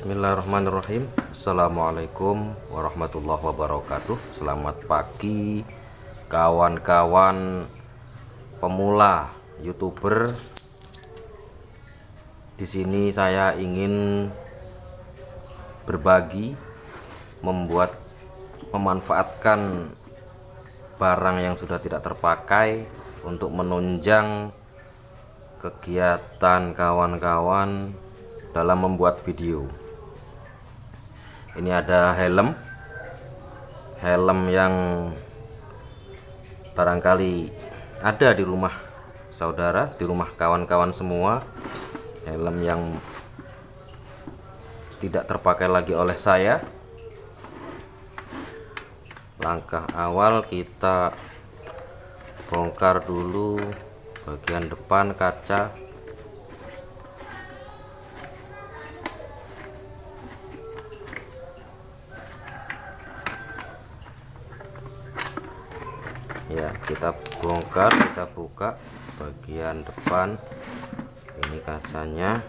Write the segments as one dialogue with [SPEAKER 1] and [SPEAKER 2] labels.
[SPEAKER 1] Bismillahirrahmanirrahim. Assalamualaikum warahmatullahi wabarakatuh. Selamat pagi kawan-kawan pemula YouTuber. Di sini saya ingin berbagi, memanfaatkan barang yang sudah tidak terpakai untuk menunjang kegiatan kawan-kawan dalam membuat video. Ini ada helm yang barangkali ada di rumah saudara, di rumah kawan-kawan semua. Helm yang tidak terpakai lagi oleh saya. Langkah awal kita bongkar dulu bagian depan kaca. Ya, kita bongkar, kita buka bagian depan. Ini kacanya.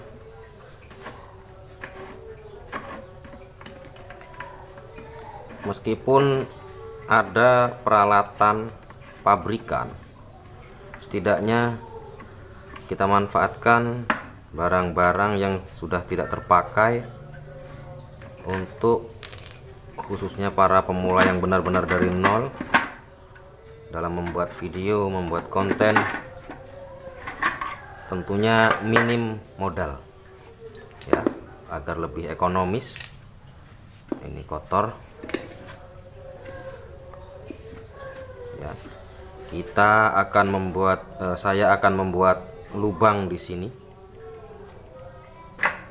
[SPEAKER 1] Meskipun ada peralatan pabrikan, setidaknya kita manfaatkan barang-barang yang sudah tidak terpakai untuk khususnya para pemula yang benar-benar dari nol dalam membuat video, membuat konten. Tentunya minim modal ya, agar lebih ekonomis. Ini kotor ya. Kita akan saya akan membuat lubang di sini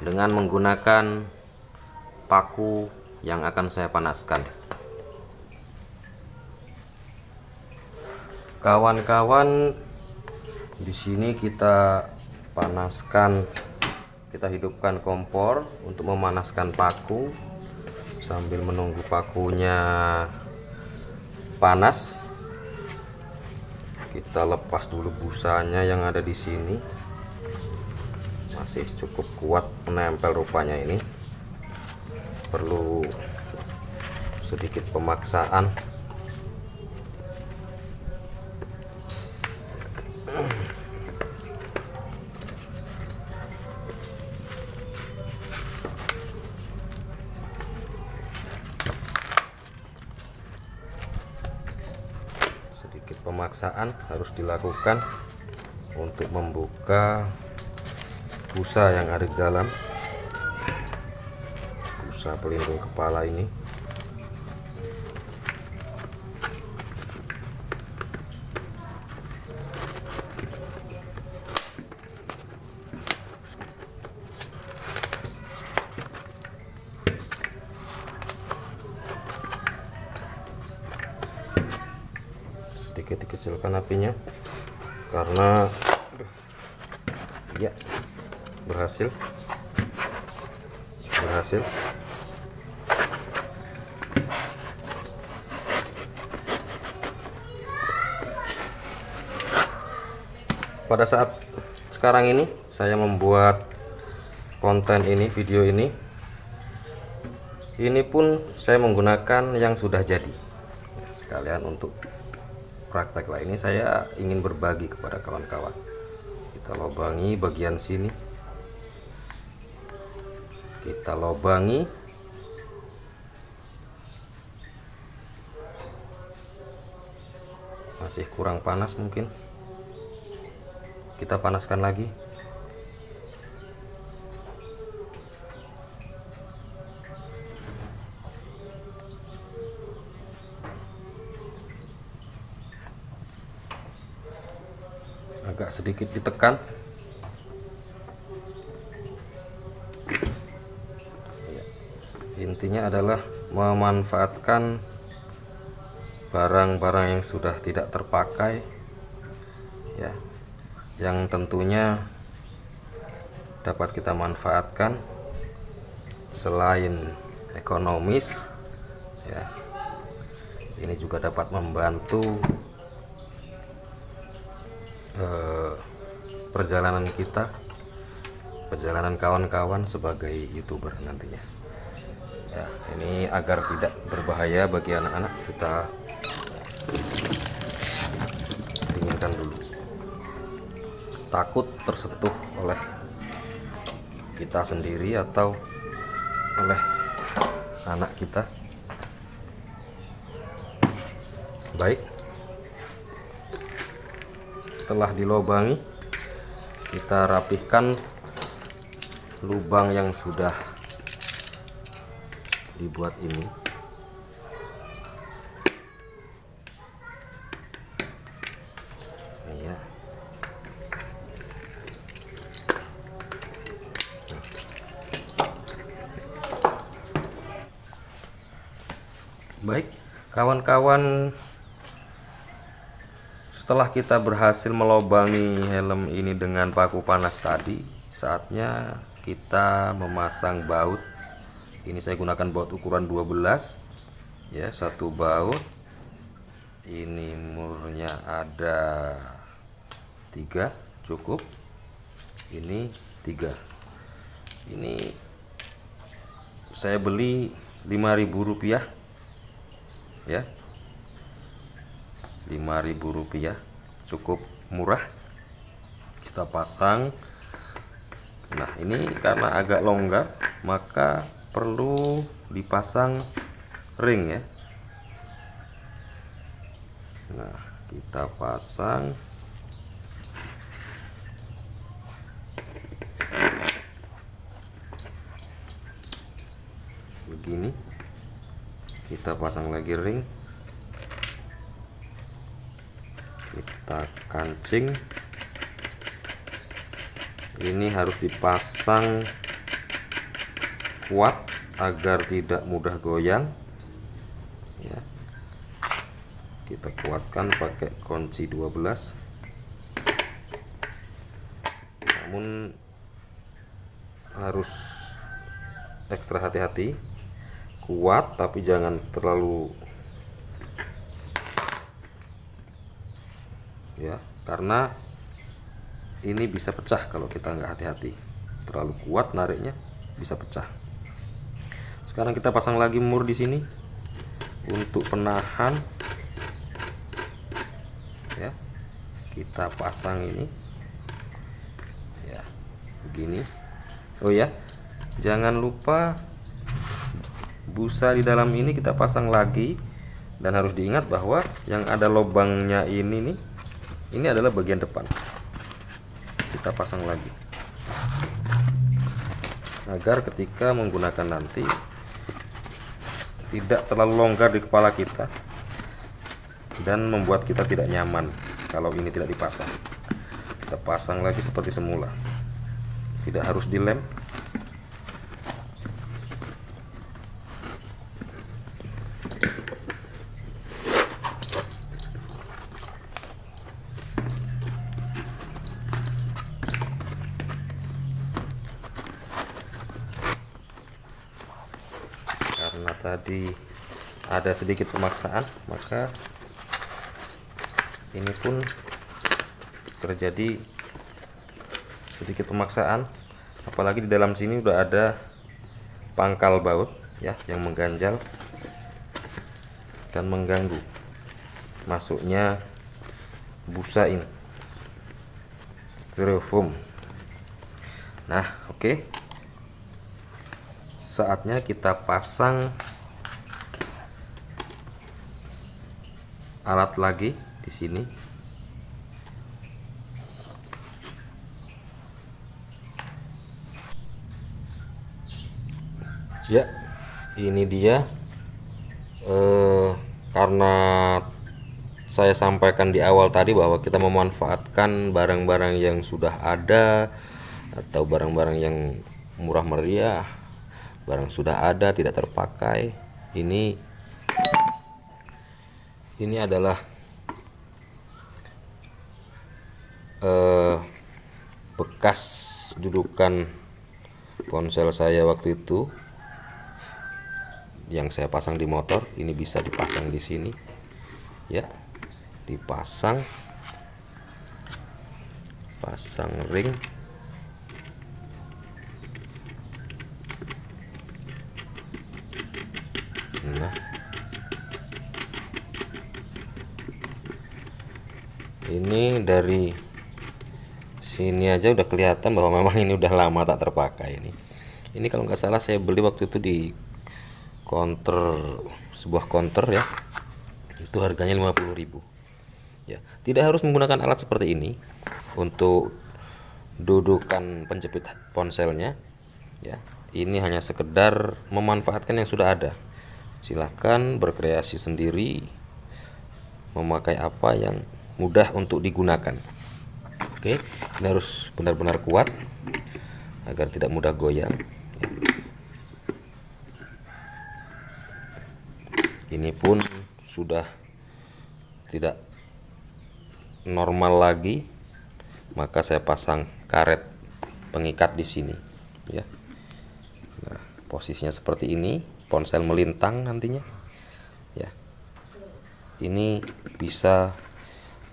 [SPEAKER 1] dengan menggunakan paku yang akan saya panaskan. Kawan-kawan, di sini kita panaskan, kita hidupkan kompor untuk memanaskan paku. Sambil menunggu pakunya panas, kita lepas dulu busanya yang ada di sini. Masih cukup kuat menempel rupanya, ini perlu sedikit pemaksaan. Sedikit pemaksaan harus dilakukan untuk membuka busa yang ada di dalam, busa pelindung kepala ini. Sedikit dikecilkan apinya karena ya berhasil pada saat sekarang ini saya membuat konten ini, video ini pun saya menggunakan yang sudah jadi. Sekalian untuk praktek lah, ini saya ingin berbagi kepada kawan-kawan. Kita lobangi bagian sini, kita lobangi, masih kurang panas mungkin, kita panaskan lagi. Agak sedikit ditekan. Intinya adalah memanfaatkan barang-barang yang sudah tidak terpakai ya, yang tentunya dapat kita manfaatkan. Selain ekonomis ya, ini juga dapat membantu perjalanan kita perjalanan kawan-kawan sebagai YouTuber nantinya. Ya, ini agar tidak berbahaya bagi anak-anak, kita dinginkan dulu. Takut tersentuh oleh kita sendiri atau oleh anak kita. Baik, setelah dilobangi, kita rapihkan lubang yang sudah dibuat ini. Ya. Baik, kawan-kawan, setelah kita berhasil melobangi helm ini dengan paku panas tadi, saatnya kita memasang baut. Ini saya gunakan baut ukuran 12 ya, satu baut. Ini murnya ada 3 cukup. Ini 3. Ini saya beli Rp5.000 ya, Rp5.000, cukup murah. Kita pasang. Nah, ini karena agak longgar maka perlu dipasang ring ya. Nah, kita pasang begini. Kita pasang lagi ring, kita kancing. Ini harus dipasang kuat agar tidak mudah goyang ya. Kita kuatkan pakai kunci 12, namun harus ekstra hati-hati. Kuat tapi jangan terlalu ya, karena ini bisa pecah kalau kita nggak hati-hati. Terlalu kuat nariknya bisa pecah. Sekarang kita pasang lagi mur di sini untuk penahan ya. Kita pasang ini ya, begini. Oh ya, jangan lupa busa di dalam ini kita pasang lagi, dan harus diingat bahwa yang ada lubangnya ini nih, ini adalah bagian depan. Kita pasang lagi agar ketika menggunakan nanti tidak terlalu longgar di kepala kita dan membuat kita tidak nyaman kalau ini tidak dipasang. Kita pasang lagi seperti semula, tidak harus dilem. Karena tadi ada sedikit pemaksaan, maka ini pun terjadi sedikit pemaksaan. Apalagi di dalam sini udah ada pangkal baut ya, yang mengganjal dan mengganggu masuknya busa ini, styrofoam. Nah, oke. Saatnya kita pasang alat lagi di sini. Ya, ini dia. Karena saya sampaikan di awal tadi bahwa kita memanfaatkan barang-barang yang sudah ada atau barang-barang yang murah meriah, barang sudah ada tidak terpakai. Ini adalah bekas dudukan ponsel saya waktu itu yang saya pasang di motor. Ini bisa dipasang di sini ya, dipasang, pasang ring. Ini dari sini aja udah kelihatan bahwa memang ini udah lama tak terpakai. Ini kalau nggak salah saya beli waktu itu di sebuah counter ya, itu harganya 50.000 ya. Tidak harus menggunakan alat seperti ini untuk dudukan penjepit ponselnya ya. Ini hanya sekedar memanfaatkan yang sudah ada. Silahkan berkreasi sendiri, memakai apa yang mudah untuk digunakan. Oke, ini harus benar-benar kuat agar tidak mudah goyang. Ini pun sudah tidak normal lagi, maka saya pasang karet pengikat di sini ya. Nah, posisinya seperti ini, ponsel melintang nantinya ya. Ini bisa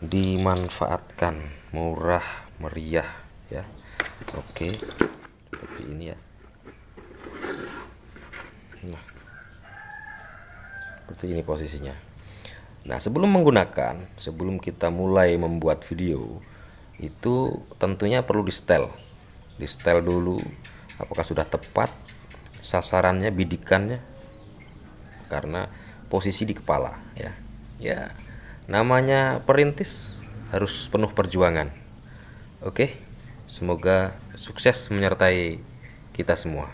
[SPEAKER 1] dimanfaatkan, murah meriah ya. Oke, seperti ini ya. Nah, seperti ini posisinya. Nah, sebelum kita mulai membuat video, itu tentunya perlu di setel dulu apakah sudah tepat sasarannya, bidikannya, karena posisi di kepala ya. Ya, namanya perintis harus penuh perjuangan. Oke, semoga sukses menyertai kita semua.